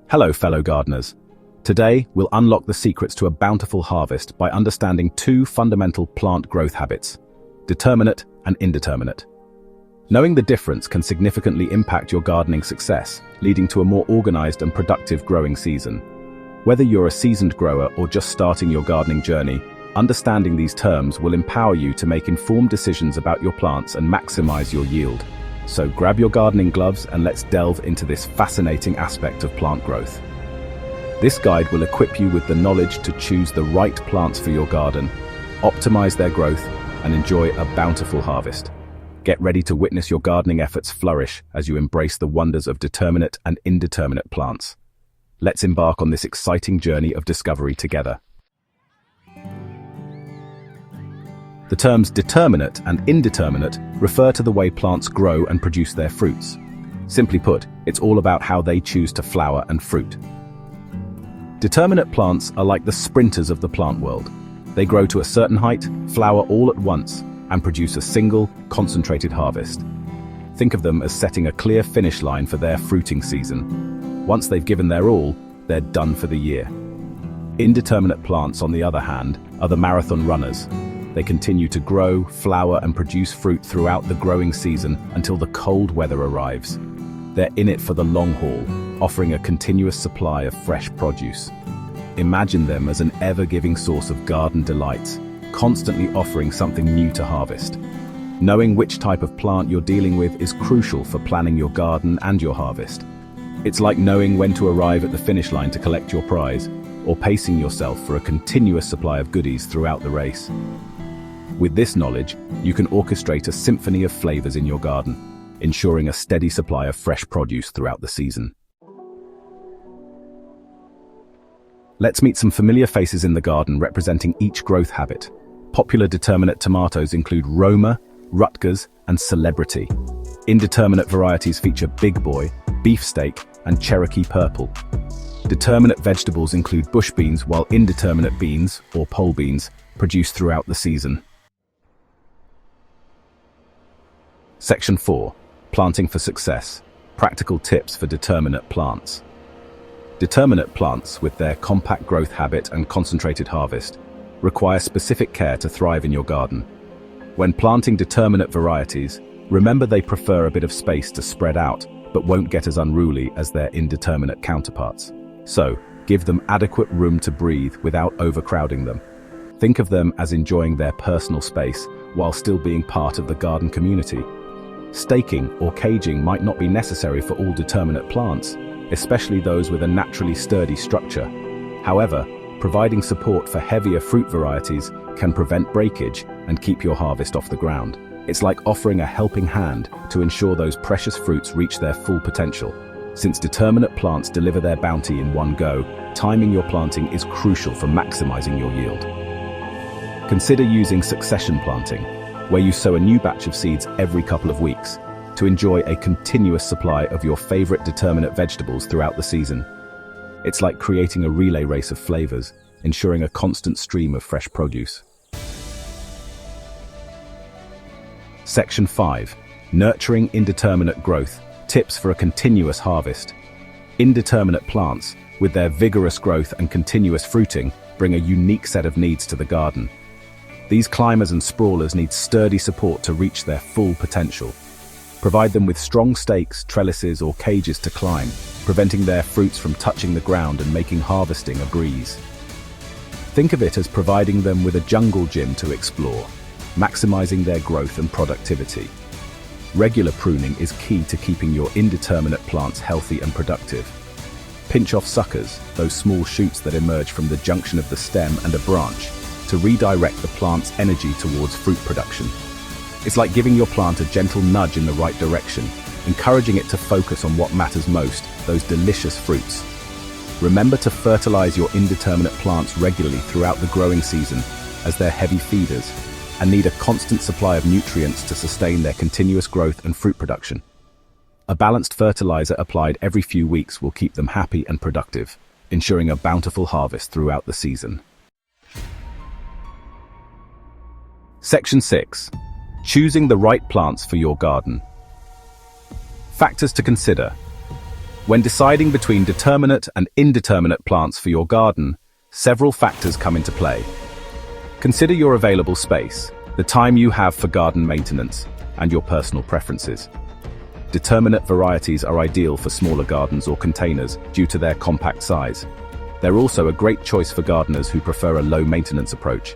Hello, fellow gardeners. Today, we'll unlock the secrets to a bountiful harvest by understanding two fundamental plant growth habits: determinate and indeterminate. Knowing the difference can significantly impact your gardening success, leading to a more organized and productive growing season. Whether you're a seasoned grower or just starting your gardening journey, understanding these terms will empower you to make informed decisions about your plants and maximize your yield. So grab your gardening gloves and let's delve into this fascinating aspect of plant growth. This guide will equip you with the knowledge to choose the right plants for your garden, optimize their growth, and enjoy a bountiful harvest. Get ready to witness your gardening efforts flourish as you embrace the wonders of determinate and indeterminate plants. Let's embark on this exciting journey of discovery together. The terms determinate and indeterminate refer to the way plants grow and produce their fruits. Simply put, it's all about how they choose to flower and fruit. Determinate plants are like the sprinters of the plant world. They grow to a certain height, flower all at once, and produce a single, concentrated harvest. Think of them as setting a clear finish line for their fruiting season. Once they've given their all, they're done for the year. Indeterminate plants, on the other hand, are the marathon runners. They continue to grow, flower, and produce fruit throughout the growing season until the cold weather arrives. They're in it for the long haul, offering a continuous supply of fresh produce. Imagine them as an ever-giving source of garden delights, constantly offering something new to harvest. Knowing which type of plant you're dealing with is crucial for planning your garden and your harvest. It's like knowing when to arrive at the finish line to collect your prize, or pacing yourself for a continuous supply of goodies throughout the race. With this knowledge, you can orchestrate a symphony of flavors in your garden, ensuring a steady supply of fresh produce throughout the season. Let's meet some familiar faces in the garden representing each growth habit. Popular determinate tomatoes include Roma, Rutgers, and Celebrity. Indeterminate varieties feature Big Boy, Beefsteak, and Cherokee Purple. Determinate vegetables include bush beans, while indeterminate beans, or pole beans, produce throughout the season. Section 4. Planting for Success. Practical tips for determinate plants. Determinate plants, with their compact growth habit and concentrated harvest, require specific care to thrive in your garden. When planting determinate varieties, remember they prefer a bit of space to spread out, but won't get as unruly as their indeterminate counterparts. So, give them adequate room to breathe without overcrowding them. Think of them as enjoying their personal space while still being part of the garden community. Staking or caging might not be necessary for all determinate plants, especially those with a naturally sturdy structure. However, providing support for heavier fruit varieties can prevent breakage and keep your harvest off the ground. It's like offering a helping hand to ensure those precious fruits reach their full potential. Since determinate plants deliver their bounty in one go, timing your planting is crucial for maximizing your yield. Consider using succession planting, where you sow a new batch of seeds every couple of weeks to enjoy a continuous supply of your favorite determinate vegetables throughout the season. It's like creating a relay race of flavors, ensuring a constant stream of fresh produce. Section 5. Nurturing indeterminate growth. Tips for a continuous harvest. Indeterminate plants, with their vigorous growth and continuous fruiting, bring a unique set of needs to the garden. These climbers and sprawlers need sturdy support to reach their full potential. Provide them with strong stakes, trellises, or cages to climb, preventing their fruits from touching the ground and making harvesting a breeze. Think of it as providing them with a jungle gym to explore, maximizing their growth and productivity. Regular pruning is key to keeping your indeterminate plants healthy and productive. Pinch off suckers, those small shoots that emerge from the junction of the stem and a branch, to redirect the plant's energy towards fruit production. It's like giving your plant a gentle nudge in the right direction, encouraging it to focus on what matters most, those delicious fruits. Remember to fertilize your indeterminate plants regularly throughout the growing season, as they're heavy feeders and need a constant supply of nutrients to sustain their continuous growth and fruit production. A balanced fertilizer applied every few weeks will keep them happy and productive, ensuring a bountiful harvest throughout the season. Section 6. Choosing the right plants for your garden. Factors to consider. When deciding between determinate and indeterminate plants for your garden, several factors come into play. Consider your available space, the time you have for garden maintenance, and your personal preferences. Determinate varieties are ideal for smaller gardens or containers due to their compact size. They're also a great choice for gardeners who prefer a low-maintenance approach.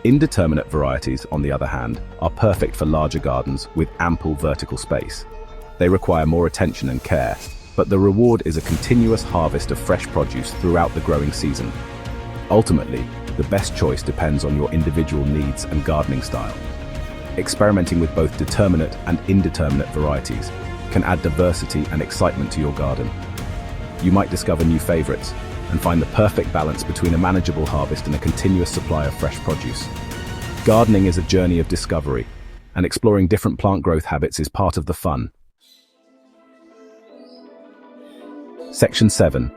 Indeterminate varieties, on the other hand, are perfect for larger gardens with ample vertical space. They require more attention and care, but the reward is a continuous harvest of fresh produce throughout the growing season. Ultimately, the best choice depends on your individual needs and gardening style. Experimenting with both determinate and indeterminate varieties can add diversity and excitement to your garden. You might discover new favorites and find the perfect balance between a manageable harvest and a continuous supply of fresh produce. Gardening is a journey of discovery, and exploring different plant growth habits is part of the fun. Section 7.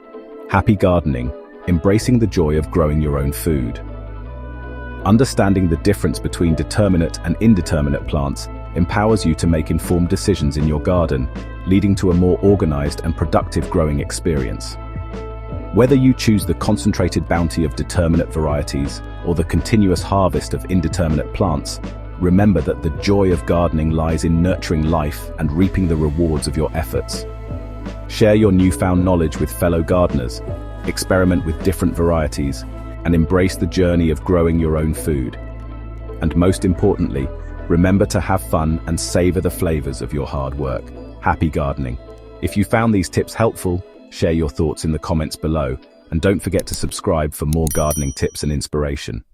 Happy Gardening. Embracing the joy of growing your own food. Understanding the difference between determinate and indeterminate plants empowers you to make informed decisions in your garden, leading to a more organized and productive growing experience. Whether you choose the concentrated bounty of determinate varieties or the continuous harvest of indeterminate plants, remember that the joy of gardening lies in nurturing life and reaping the rewards of your efforts. Share your newfound knowledge with fellow gardeners, experiment with different varieties, and embrace the journey of growing your own food. And most importantly, remember to have fun and savor the flavors of your hard work. Happy gardening. If you found these tips helpful, share your thoughts in the comments below, and don't forget to subscribe for more gardening tips and inspiration.